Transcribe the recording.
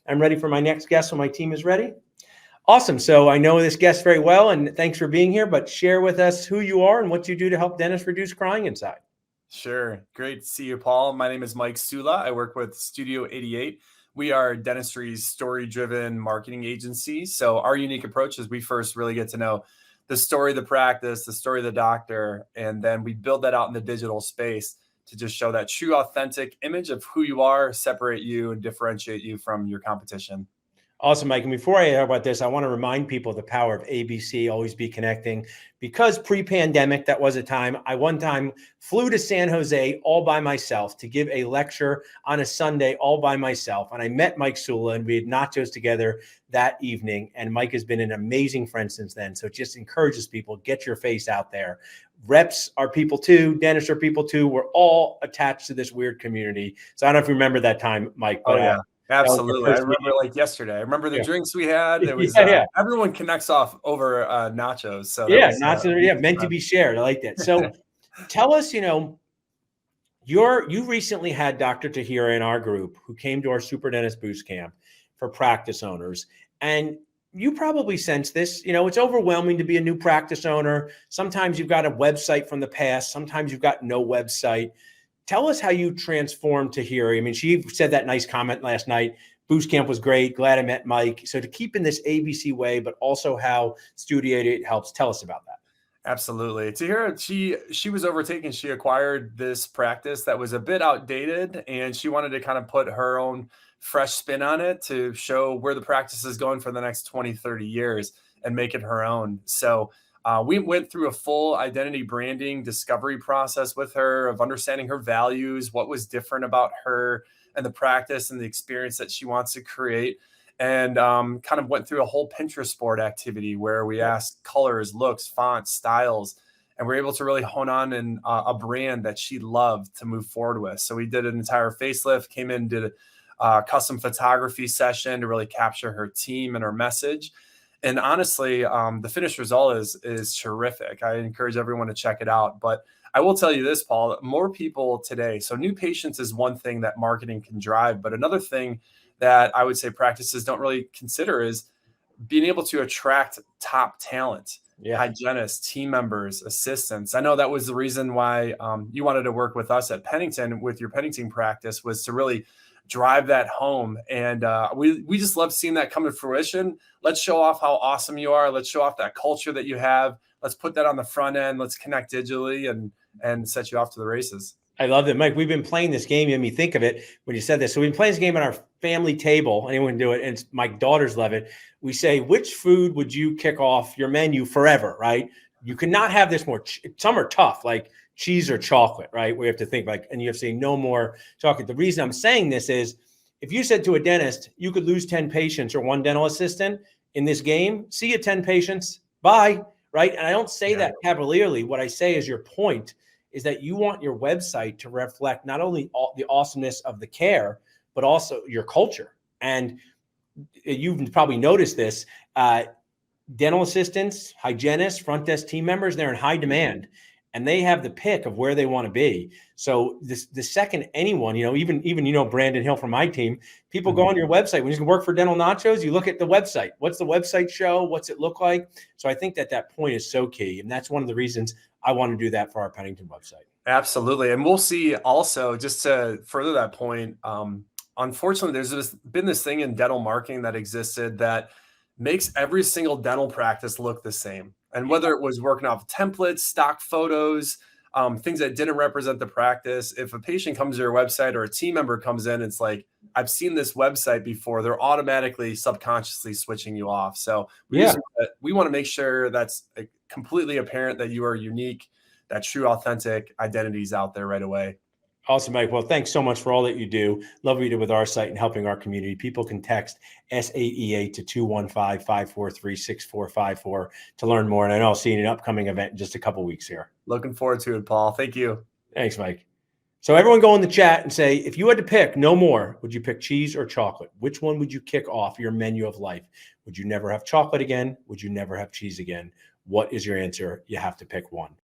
I'm ready for my next guest when my team is ready. Awesome. So I know this guest very well, and thanks for being here, but share with us who you are and what you do to help dentists reduce crying inside. Sure. Great to see you, Paul. My name is Mike Sula. I work with Studio 88. We are dentistry's story-driven marketing agency. So our unique approach is we first really get to know the story of the practice, the story of the doctor, and then we build that out in the digital space to just show that true, authentic image of who you are, separate you, and differentiate you from your competition. Awesome, Mike. And before I talk about this, I want to remind people the power of ABC, always be connecting, because pre-pandemic, that was a time. I one time flew to San Jose all by myself to give a lecture on a Sunday all by myself. And I met Mike Sula and we had nachos together that evening. And Mike has been an amazing friend since then. So it just encourages people, get your face out there. Reps are people too. Dentists are people too. We're all attached to this weird community. So I don't know if you remember that time, Mike, but Yeah. Absolutely. I remember meeting. like yesterday. I remember the Yeah. drinks we had. It was Yeah. everyone connects off over nachos. So that Yeah, was not to, yeah, meant to be shared. I like that. So tell us, you recently had Dr. Tahira in our group who came to our Super Dentist Boost Camp for practice owners. And you probably sense this, it's overwhelming to be a new practice owner. Sometimes you've got a website from the past. Sometimes you've got no website. Tell us how you transformed Tahira. I mean, she said that nice comment last night. Boost camp was great. Glad I met Mike. So to keep in this ABC way, but also how Studio 88 helps. Tell us about that. Absolutely. Tahira, she was overtaken. She acquired this practice that was a bit outdated, and she wanted to kind of put her own fresh spin on it to show where the practice is going for the next 20, 30 years and make it her own. So we went through a full identity branding discovery process with her of understanding her values, what was different about her and the practice and the experience that she wants to create. And kind of went through a whole Pinterest board activity where we asked colors, looks, fonts, styles, and we're able to really hone on in a brand that she loved to move forward with. So we did an entire facelift, came in, did a custom photography session to really capture her team and her message. And honestly, the finished result is terrific. I encourage everyone to check it out. But I will tell you this, Paul, more people today. So new patients is one thing that marketing can drive, but another thing that I would say practices don't really consider is being able to attract top talent, hygienists, team members, assistants. I know that was the reason why you wanted to work with us at Pennington with your Pennington practice, was to really drive that home. And we just love seeing that come to fruition. Let's show off how awesome you are. Let's show off that culture that you have. Let's put that on the front end. Let's connect digitally and set you off to the races. I love it, Mike. We've been playing this game. You made me think of it when you said this. So we've been playing this game at our family table. Anyone can do it. And my daughters love it. We say, which food would you kick off your menu forever, right? You cannot have this more. Some are tough, like cheese or chocolate, right? We have to think like, and you have to say no more chocolate. The reason I'm saying this is if you said to a dentist, you could lose 10 patients or one dental assistant in this game, see you 10 patients, bye, right? And I don't say that cavalierly. What I say is your point is that you want your website to reflect not only the awesomeness of the care, but also your culture. And you've probably noticed this, dental assistants, hygienists, front desk team members, they're in high demand and they have the pick of where they want to be. So the second anyone, even Brandon Hill from my team, people go on your website. When you work for Dental Nachos, you look at the website. What's the website show? What's it look like? So I think that point is so key. And that's one of the reasons I want to do that for our Pennington website. Absolutely. And we'll see also, just to further that point, unfortunately, there's been this thing in dental marketing that existed that makes every single dental practice look the same. And whether it was working off templates, stock photos, things that didn't represent the practice, if a patient comes to your website or a team member comes in, it's like, I've seen this website before, they're automatically subconsciously switching you off. So we want to make sure that's completely apparent that you are unique, that true authentic identity is out there right away. Awesome, Mike. Well, thanks so much for all that you do. Love what you did with our site and helping our community. People can text S8E8 to 215-543-6454 to learn more. And I know I'll see you in an upcoming event in just a couple weeks here. Looking forward to it, Paul. Thank you. Thanks, Mike. So everyone go in the chat and say, if you had to pick no more, would you pick cheese or chocolate? Which one would you kick off your menu of life? Would you never have chocolate again? Would you never have cheese again? What is your answer? You have to pick one.